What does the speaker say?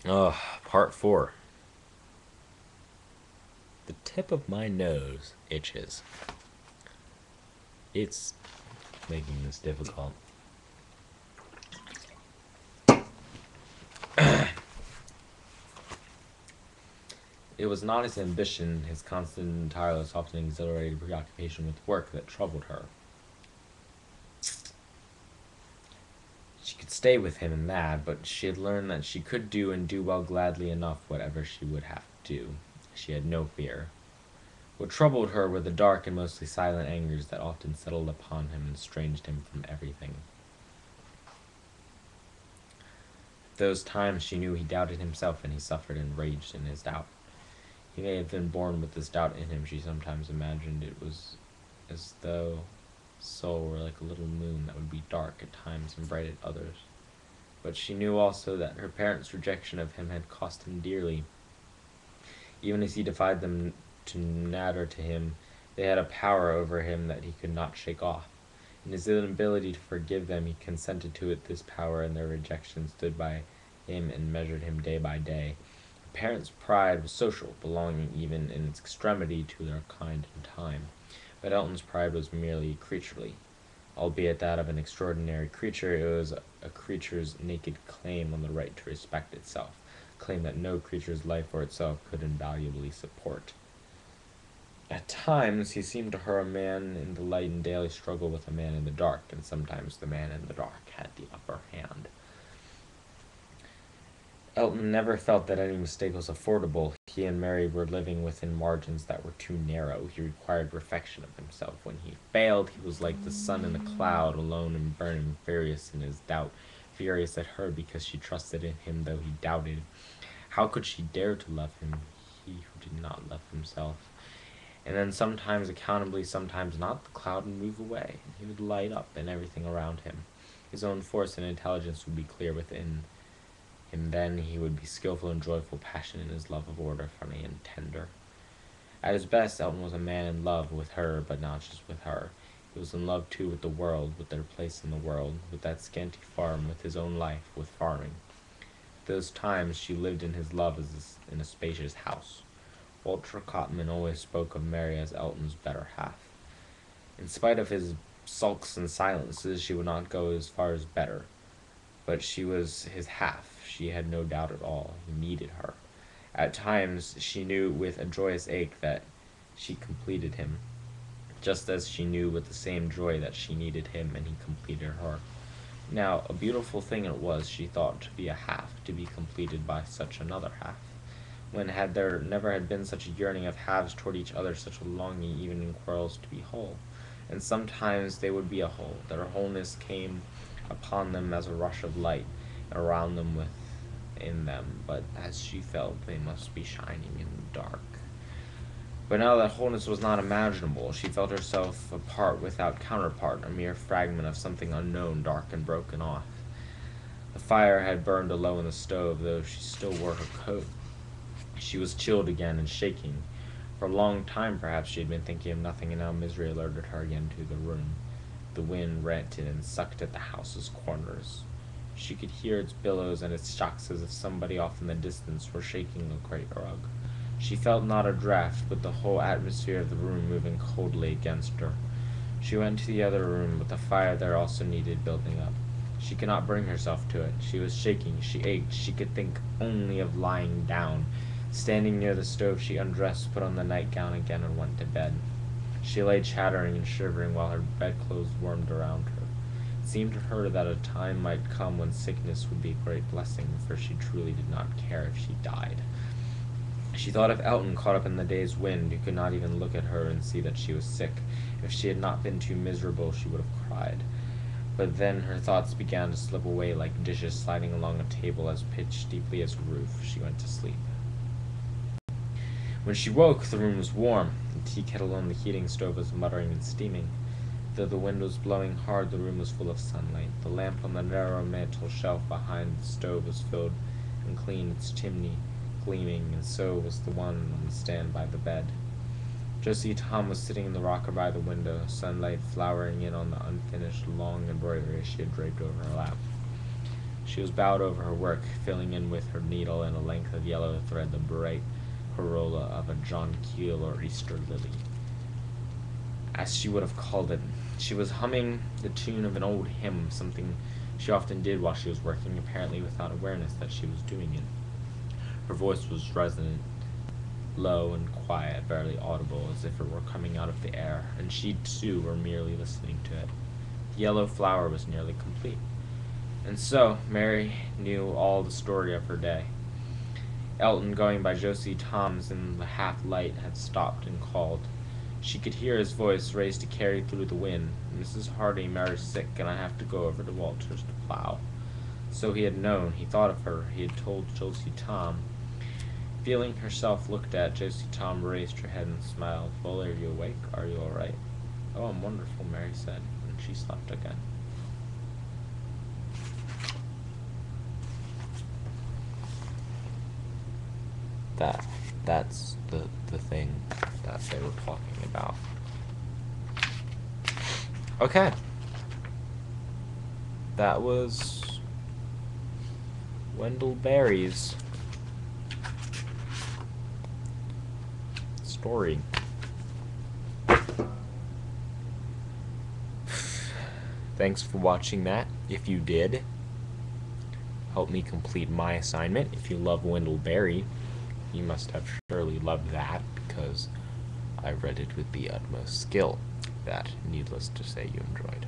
Oh, part 4. The tip of my nose itches. It's making this difficult. It was not his ambition, his constant and tireless, often exhilarated preoccupation with work that troubled her. She could stay with him in that, but she had learned that she could do and do well gladly enough whatever she would have to do. She had no fear. What troubled her were the dark and mostly silent angers that often settled upon him and estranged him from everything. At those times she knew he doubted himself, and he suffered and raged in his doubt. He may have been born with this doubt in him. She sometimes imagined it was as though his soul were like a little moon that would be dark at times and bright at others. But she knew also that her parents' rejection of him had cost him dearly. Even as he defied them to natter to him, they had a power over him that he could not shake off. In his inability to forgive them, he consented to it. This power and their rejection stood by him and measured him day by day. A parent's pride was social, belonging even in its extremity to their kind and time. But Elton's pride was merely creaturely. Albeit that of an extraordinary creature, it was a creature's naked claim on the right to respect itself, a claim that no creature's life or itself could invaluably support. At times he seemed to her a man in the light and daily struggle with a man in the dark, and sometimes the man in the dark had the upper hand. Elton never felt that any mistake was affordable. He and Mary were living within margins that were too narrow. He required perfection of himself. When he failed, he was like the sun in a cloud, alone and burning, furious in his doubt, furious at her because she trusted in him though he doubted. How could she dare to love him, he who did not love himself? And then sometimes accountably, sometimes not, the cloud would move away, and he would light up in everything around him. His own force and intelligence would be clear within him. Then he would be skillful and joyful, passionate in his love of order, funny and tender. At his best, Elton was a man in love with her, but not just with her. He was in love, too, with the world, with their place in the world, with that scanty farm, with his own life, with farming. At those times she lived in his love as in a spacious house. Walter Cotman always spoke of Mary as Elton's better half. In spite of his sulks and silences, she would not go as far as better. But she was his half. She had no doubt at all. He needed her. At times she knew with a joyous ache that she completed him, just as she knew with the same joy that she needed him and he completed her. Now, a beautiful thing it was, she thought, to be a half, to be completed by such another half. When had there never had been such a yearning of halves toward each other, such a longing even in quarrels to be whole? And sometimes they would be a whole. Their wholeness came upon them as a rush of light, around them within them, but as she felt they must be shining in the dark. But now that wholeness was not imaginable. She felt herself a part without counterpart, a mere fragment of something unknown, dark and broken off. The fire had burned low in the stove, though she still wore her coat. She was chilled again and shaking. For a long time, perhaps, she had been thinking of nothing, and now misery alerted her again to the room. The wind ranted and sucked at the house's corners. She could hear its billows and its shocks as if somebody off in the distance were shaking a great rug. She felt not a draught, but the whole atmosphere of the room moving coldly against her. She went to the other room, but the fire there also needed building up. She could not bring herself to it. She was shaking, she ached, she could think only of lying down. Standing near the stove, she undressed, put on the nightgown again, and went to bed. She lay chattering and shivering while her bedclothes warmed around her. It seemed to her that a time might come when sickness would be a great blessing, for she truly did not care if she died. She thought of Elton caught up in the day's wind, who could not even look at her and see that she was sick. If she had not been too miserable, she would have cried. But then her thoughts began to slip away like dishes sliding along a table as pitched deeply as a roof. She went to sleep. When she woke, the room was warm. The tea kettle on the heating stove was muttering and steaming. Though the wind was blowing hard, the room was full of sunlight. The lamp on the narrow mantel shelf behind the stove was filled and clean, its chimney gleaming, and so was the one on the stand by the bed. Josie Tom was sitting in the rocker by the window, sunlight flowering in on the unfinished long embroidery she had draped over her lap. She She was bowed over her work, filling in with her needle in a length of yellow thread the bright corolla of a jonquil or Easter lily, as she would have called it. She was humming the tune of an old hymn, something she often did while she was working, apparently without awareness that she was doing it. Her voice was resonant, low and quiet, barely audible, as if it were coming out of the air, and she too were merely listening to it. The yellow flower was nearly complete. And so, Mary knew all the story of her day. Elton, going by Josie Toms in the half-light, had stopped and called. She could hear his voice raised to carry through the wind. "Mrs. Hardy, Mary's sick, and I have to go over to Walter's to plow." So he had known. He thought of her. He had told Josie Tom. Feeling herself looked at, Josie Tom raised her head and smiled. "Well, are you awake? Are you all right?" "Oh, I'm wonderful," Mary said, and she slept again. That's the thing that they were talking about. Okay. That was Wendell Berry's story. Thanks for watching that. If you did, help me complete my assignment. If you love Wendell Berry, you must have surely loved that, because I read it with the utmost skill. That, needless to say, you enjoyed.